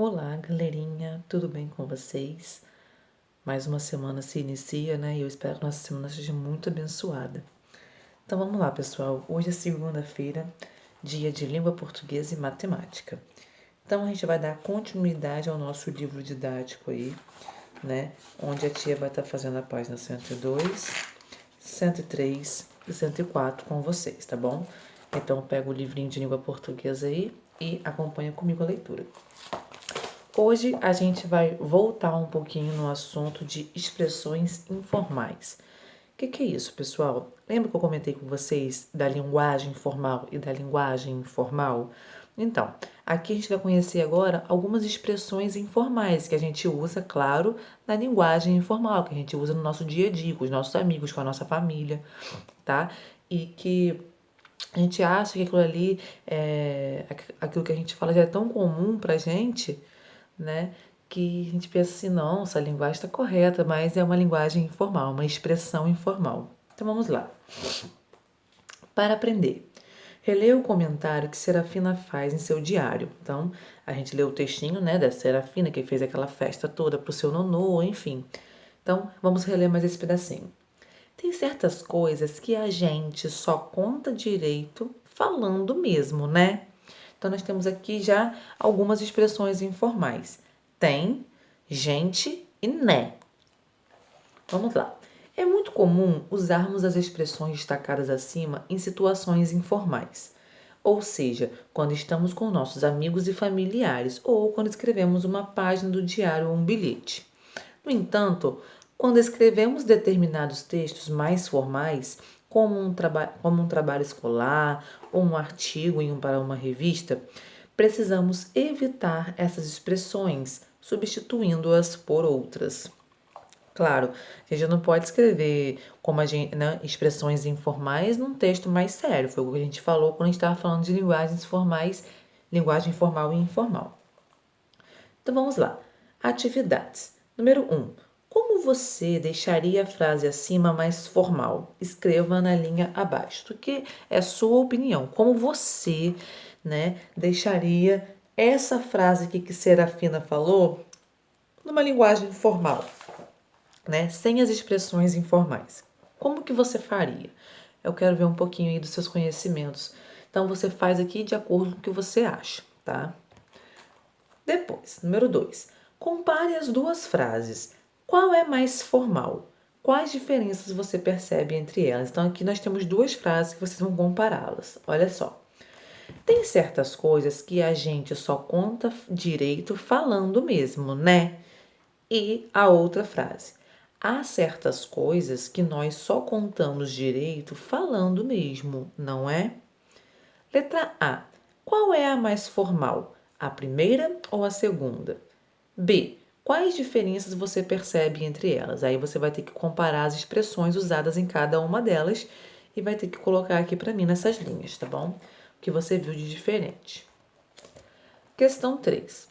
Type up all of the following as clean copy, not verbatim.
Olá, galerinha, tudo bem com vocês? Mais uma semana se inicia, né? E eu espero que nossa semana seja muito abençoada. Então vamos lá, pessoal. Hoje é segunda-feira, dia de língua portuguesa e matemática. Então a gente vai dar continuidade ao nosso livro didático aí, né? Onde a tia vai estar fazendo a página 102, 103 e 104 com vocês, tá bom? Então pega o livrinho de língua portuguesa aí e acompanha comigo a leitura. Hoje a gente vai voltar um pouquinho no assunto de expressões informais. O que é isso, pessoal? Lembra que eu comentei com vocês da linguagem formal e da linguagem informal? Então, aqui a gente vai conhecer agora algumas expressões informais que a gente usa, claro, na linguagem informal, que a gente usa no nosso dia a dia, com os nossos amigos, com a nossa família, tá? E que a gente acha que aquilo ali, aquilo que a gente fala já é tão comum pra gente, né? Que a gente pensa assim, não, essa linguagem está correta, mas é uma linguagem informal, uma expressão informal. Então vamos lá. Para aprender, releia o comentário que Serafina faz em seu diário. Então, a gente lê o textinho, né, da Serafina, que fez aquela festa toda pro seu nonô, enfim. Então, vamos reler mais esse pedacinho. Tem certas coisas que a gente só conta direito falando mesmo, né? Então, nós temos aqui já algumas expressões informais. Tem, gente e né. Vamos lá. É muito comum usarmos as expressões destacadas acima em situações informais. Ou seja, quando estamos com nossos amigos e familiares ou quando escrevemos uma página do diário ou um bilhete. No entanto, quando escrevemos determinados textos mais formais, como um trabalho escolar ou um artigo para uma revista, precisamos evitar essas expressões, substituindo-as por outras. Claro, a gente não pode escrever como a gente, né, expressões informais num texto mais sério. Foi o que a gente falou quando a gente estava falando de linguagens formais, linguagem formal e informal. Então vamos lá. Atividades. Número 1. Como você deixaria a frase acima mais formal? Escreva na linha abaixo. O que é sua opinião? Como você, né, deixaria essa frase aqui que Serafina falou numa linguagem formal, né, sem as expressões informais? Como que você faria? Eu quero ver um pouquinho aí dos seus conhecimentos. Então você faz aqui de acordo com o que você acha, tá? Depois, número 2. Compare as duas frases. Qual é mais formal? Quais diferenças você percebe entre elas? Então, aqui nós temos duas frases que vocês vão compará-las. Olha só. Tem certas coisas que a gente só conta direito falando mesmo, né? E a outra frase. Há certas coisas que nós só contamos direito falando mesmo, não é? Letra A. Qual é a mais formal? A primeira ou a segunda? B. Quais diferenças você percebe entre elas? Aí você vai ter que comparar as expressões usadas em cada uma delas e vai ter que colocar aqui para mim nessas linhas, tá bom? O que você viu de diferente. Questão 3.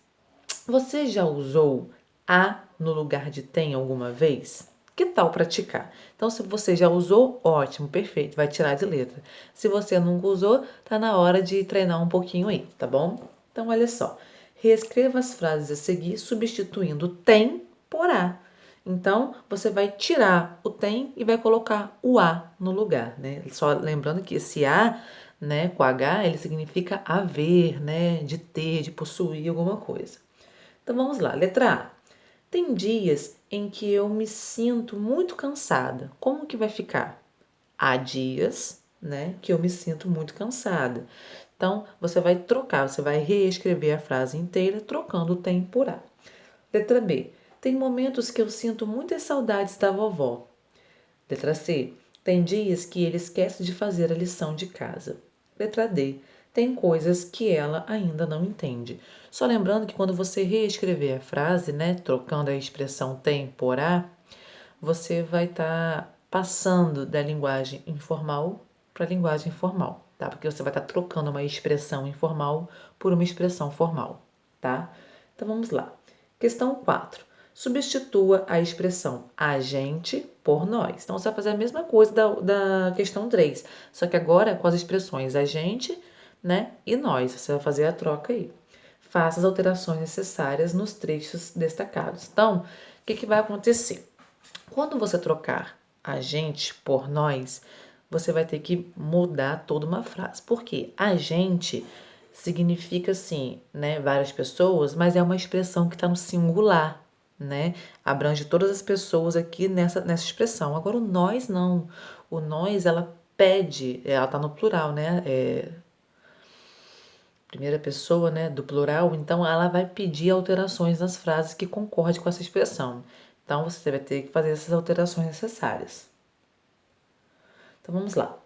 Você já usou a no lugar de tem alguma vez? Que tal praticar? Então, se você já usou, ótimo, perfeito, vai tirar de letra. Se você nunca usou, tá na hora de treinar um pouquinho aí, tá bom? Então, olha só. Reescreva as frases a seguir, substituindo tem por a. Então, você vai tirar o tem e vai colocar o a no lugar, né? Só lembrando que esse a, né, com H, ele significa haver, né, de ter, de possuir alguma coisa. Então vamos lá, letra A. Tem dias em que eu me sinto muito cansada. Como que vai ficar? Há dias, né, que eu me sinto muito cansada. Então você vai trocar, você vai reescrever a frase inteira trocando o tem por a. Letra B. Tem momentos que eu sinto muitas saudades da vovó. Letra C. Tem dias que ele esquece de fazer a lição de casa. Letra D. Tem coisas que ela ainda não entende. Só lembrando que quando você reescrever a frase, né, trocando a expressão tem por a, você vai estar passando da linguagem informal para a linguagem formal, tá? Porque você vai estar trocando uma expressão informal por uma expressão formal, tá? Então vamos lá. Questão 4. Substitua a expressão a gente por nós. Então, você vai fazer a mesma coisa da questão 3, só que agora com as expressões a gente, né, e nós. Você vai fazer a troca aí. faça as alterações necessárias nos trechos destacados. Então, o que vai acontecer? Quando você trocar a gente por nós, você vai ter que mudar toda uma frase. Porque a gente significa, assim, né, várias pessoas, mas é uma expressão que está no singular, né? Abrange todas as pessoas aqui nessa expressão. Agora, o nós não. O nós, ela pede, ela tá no plural, né? Primeira pessoa, né, do plural, então ela vai pedir alterações nas frases que concordem com essa expressão. Então, você vai ter que fazer essas alterações necessárias. Então, vamos lá.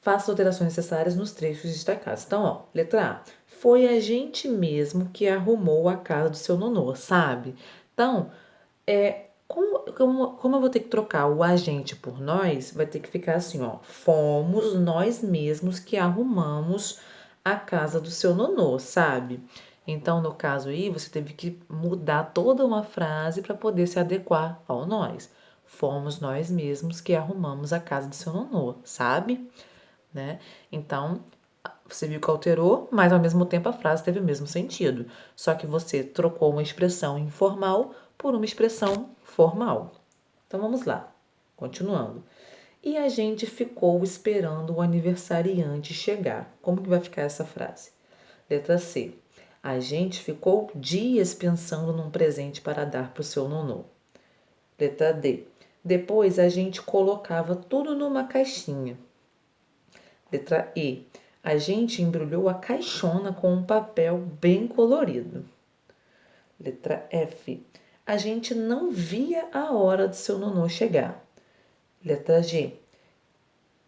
Faça as alterações necessárias nos trechos destacados. Então, ó, letra A. Foi a gente mesmo que arrumou a casa do seu nonô, sabe? Então, como eu vou ter que trocar o agente por nós, vai ter que ficar assim, ó. Fomos nós mesmos que arrumamos a casa do seu nonô, sabe? Então, no caso aí, você teve que mudar toda uma frase para poder se adequar ao nós. Fomos nós mesmos que arrumamos a casa do seu nonô, sabe? Né? Então, você viu que alterou, mas ao mesmo tempo a frase teve o mesmo sentido. Só que você trocou uma expressão informal por uma expressão formal. Então vamos lá, continuando. E a gente ficou esperando o aniversariante chegar. Como que vai ficar essa frase? Letra C. A gente ficou dias pensando num presente para dar para o seu nonô. Letra D. Depois a gente colocava tudo numa caixinha. Letra E. A gente embrulhou a caixona com um papel bem colorido. Letra F. A gente não via a hora do seu nonô chegar. Letra G.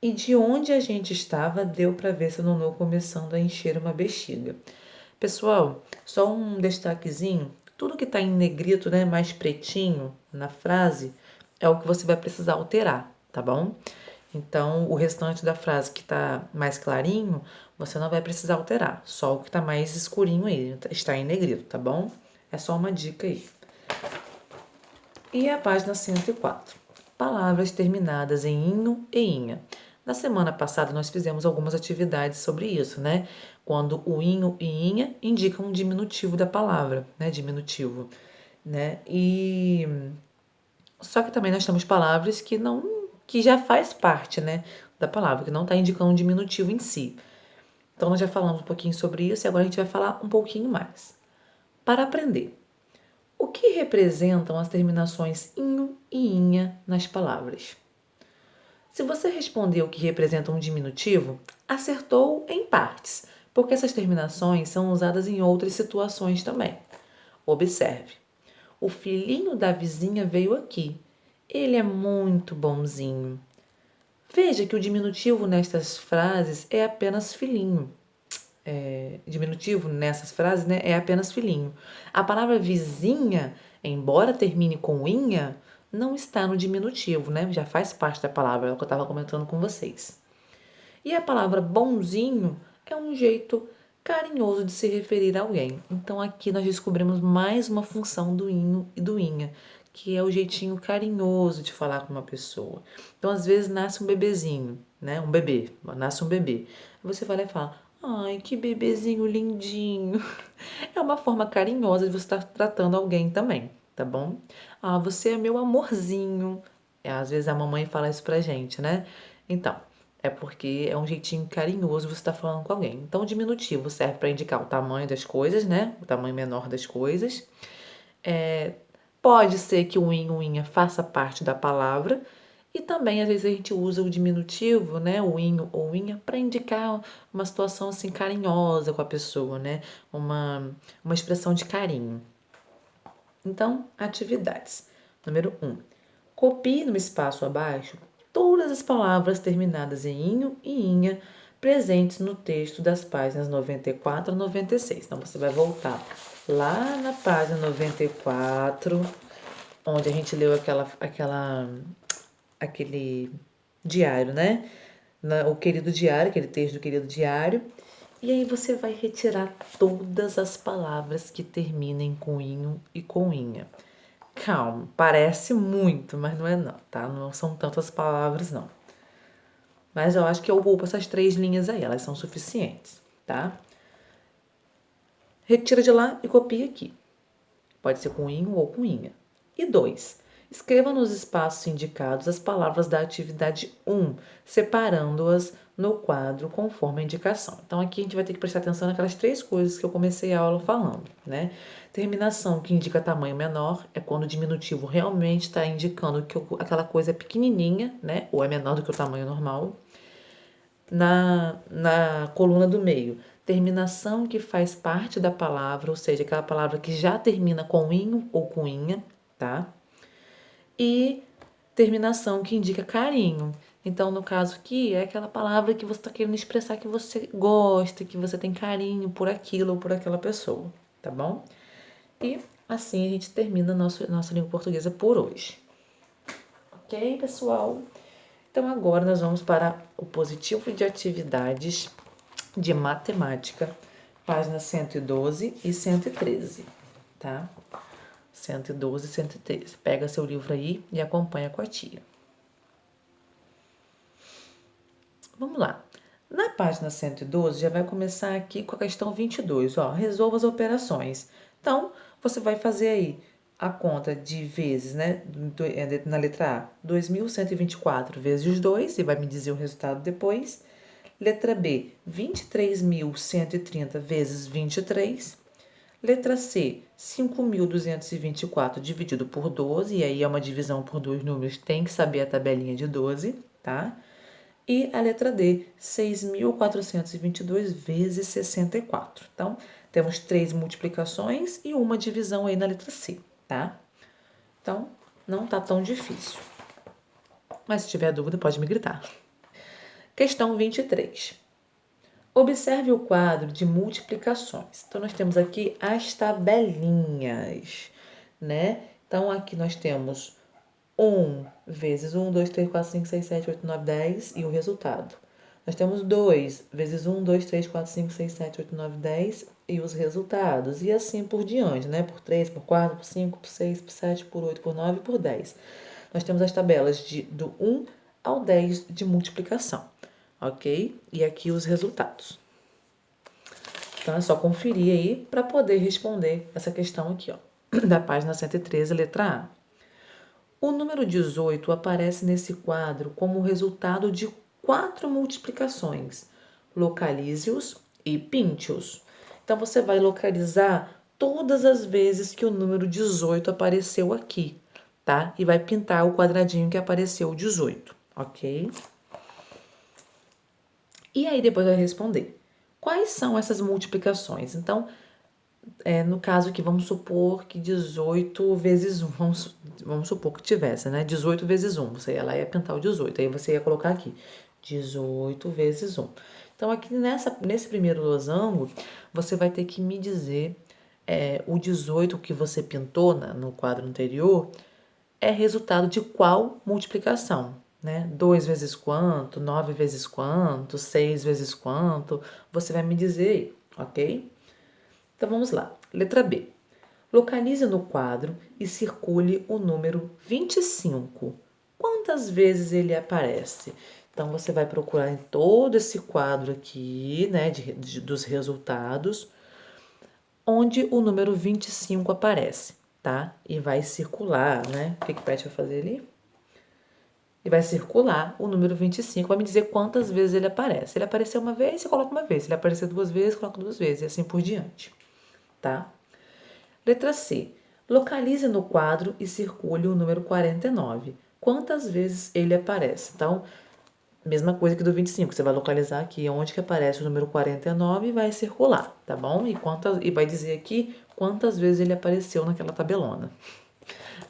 E de onde a gente estava, deu para ver seu nonô começando a encher uma bexiga. Pessoal, só um destaquezinho. Tudo que está em negrito, né, mais pretinho na frase, é o que você vai precisar alterar, tá bom? Então, o restante da frase que está mais clarinho, você não vai precisar alterar. Só o que está mais escurinho aí, está em negrito, tá bom? É só uma dica aí. E a página 104. Palavras terminadas em inho e inha. Na semana passada, nós fizemos algumas atividades sobre isso, né? Quando o inho e inha indicam um diminutivo da palavra, né? Diminutivo, né? Só que também nós temos palavras que já faz parte, né, da palavra, que não está indicando um diminutivo em si. Então nós já falamos um pouquinho sobre isso e agora a gente vai falar um pouquinho mais. Para aprender, o que representam as terminações inho e inha nas palavras? Se você respondeu o que representa um diminutivo, acertou em partes, porque essas terminações são usadas em outras situações também. Observe. O filhinho da vizinha veio aqui. Ele é muito bonzinho. Veja que o diminutivo nestas frases é apenas filhinho. Diminutivo nessas frases, né, é apenas filhinho. A palavra vizinha, embora termine com inha, não está no diminutivo, né? Já faz parte da palavra, é o que eu estava comentando com vocês. E a palavra bonzinho é um jeito carinhoso de se referir a alguém. Então aqui nós descobrimos mais uma função do inho e do inha, que é o jeitinho carinhoso de falar com uma pessoa. Então às vezes nasce um bebezinho, né? Um bebê, nasce um bebê. Você vai lá e fala: "Ai, que bebezinho lindinho". É uma forma carinhosa de você estar tratando alguém também, tá bom? Ah, você é meu amorzinho. Às vezes a mamãe fala isso pra gente, né? Então, é porque é um jeitinho carinhoso você estar falando com alguém. Então, o diminutivo serve para indicar o tamanho das coisas, né? O tamanho menor das coisas. Pode ser que o in, inha faça parte da palavra. E também, às vezes, a gente usa o diminutivo, né? O inho ou inha, para indicar uma situação assim carinhosa com a pessoa, né? Uma expressão de carinho. Então, atividades. Número 1. Copie no espaço abaixo todas as palavras terminadas em inho e inha presentes no texto das páginas 94 a 96. Então, você vai voltar lá na página 94, onde a gente leu aquele diário, né? O querido diário, aquele texto do querido diário. E aí você vai retirar todas as palavras que terminem com inho e com inha. Calma, parece muito, mas não é não, tá? Não são tantas palavras, não. Mas eu acho que eu ocupo essas 3 linhas aí, elas são suficientes, tá? retira de lá e copia aqui. Pode ser com inho ou com inha. E 2. Escreva nos espaços indicados as palavras da atividade 1, separando-as no quadro conforme a indicação. Então, aqui a gente vai ter que prestar atenção naquelas 3 coisas que eu comecei a aula falando, né? Terminação que indica tamanho menor é quando o diminutivo realmente está indicando que aquela coisa é pequenininha, né? Ou é menor do que o tamanho normal. Na coluna do meio, terminação que faz parte da palavra, ou seja, aquela palavra que já termina com inho ou com inha, tá? E terminação que indica carinho. Então, no caso aqui, é aquela palavra que você está querendo expressar que você gosta, que você tem carinho por aquilo ou por aquela pessoa, tá bom? E assim a gente termina nossa língua portuguesa por hoje. Ok, pessoal? Então, agora nós vamos para o positivo de atividades de matemática, páginas 112 e 113, tá? 112 e 113. Pega seu livro aí e acompanha com a tia. Vamos lá. Na página 112, já vai começar aqui com a questão 22, ó, resolva as operações. Então, você vai fazer aí a conta de vezes, né, na letra A, 2.124 vezes 2, e vai me dizer o resultado depois. Letra B, 23.130 vezes 23. Letra C, 5.224 dividido por 12, e aí é uma divisão por 2 números, tem que saber a tabelinha de 12, tá? E a letra D, 6.422 vezes 64. Então, temos 3 multiplicações e uma divisão aí na letra C, tá? Então, não tá tão difícil. Mas se tiver dúvida, pode me gritar. Questão 23. Observe o quadro de multiplicações. Então, nós temos aqui as tabelinhas, né? Então, aqui nós temos 1 vezes 1, 2, 3, 4, 5, 6, 7, 8, 9, 10 e o resultado. Nós temos 2 vezes 1, 2, 3, 4, 5, 6, 7, 8, 9, 10 e os resultados. E assim por diante, né? Por 3, por 4, por 5, por 6, por 7, por 8, por 9 e por 10. Nós temos as tabelas do 1 ao 10 de multiplicação, ok? E aqui os resultados. Então, é só conferir aí para poder responder essa questão aqui, ó, da página 113, letra A. O número 18 aparece nesse quadro como resultado de 4 multiplicações. Localize-os e pinte-os. Então, você vai localizar todas as vezes que o número 18 apareceu aqui, tá? E vai pintar o quadradinho que apareceu o 18, ok? E aí, depois vai responder. Quais são essas multiplicações? Então, no caso aqui, vamos supor que 18 vezes 1, vamos supor que tivesse, né? 18 vezes 1, você ia lá e ia pintar o 18, aí você ia colocar aqui, 18 vezes 1. Então, aqui nesse primeiro losango, você vai ter que me dizer o 18 que você pintou no quadro anterior é resultado de qual multiplicação, né? 2 vezes quanto, 9 vezes quanto, 6 vezes quanto, você vai me dizer aí, ok? Então, vamos lá. Letra B. Localize no quadro e circule o número 25. Quantas vezes ele aparece? Então, você vai procurar em todo esse quadro aqui, né, dos resultados, onde o número 25 aparece, tá? E vai circular, né? O que o Pet vai fazer ali? E vai circular o número 25, vai me dizer quantas vezes ele aparece. Se ele aparecer uma vez, você coloca uma vez. Se ele aparecer 2 vezes, coloca 2 vezes, e assim por diante, tá? Letra C. Localize no quadro e circule o número 49. Quantas vezes ele aparece? Então, mesma coisa que do 25. Você vai localizar aqui onde que aparece o número 49 e vai circular, tá bom? E vai dizer aqui quantas vezes ele apareceu naquela tabelona.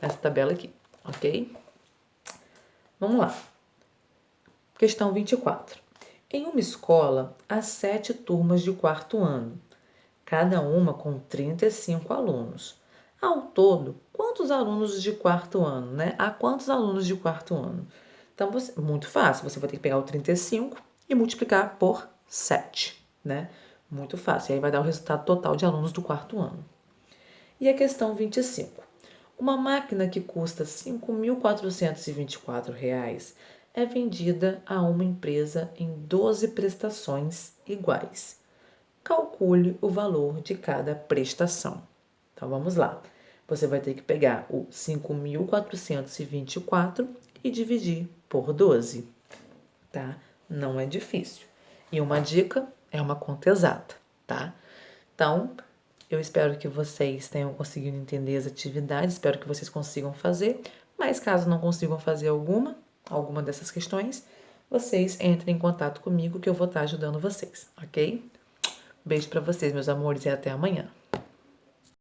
Essa tabela aqui, ok? Vamos lá. Questão 24. Em uma escola, há 7 turmas de quarto ano, cada uma com 35 alunos. Ao todo, quantos alunos de quarto ano, né? Há quantos alunos de quarto ano? Então, muito fácil, você vai ter que pegar o 35 e multiplicar por 7, né? Muito fácil, e aí vai dar o resultado total de alunos do quarto ano. E a questão 25. Uma máquina que custa R$ 5.424 é vendida a uma empresa em 12 prestações iguais. calcule o valor de cada prestação. Então, vamos lá. Você vai ter que pegar o 5.424 e dividir por 12, tá? Não é difícil. E uma dica é uma conta exata, tá? Então, eu espero que vocês tenham conseguido entender as atividades, espero que vocês consigam fazer, mas caso não consigam fazer alguma dessas questões, vocês entrem em contato comigo que eu vou estar ajudando vocês, ok? Beijo para vocês, meus amores, e até amanhã.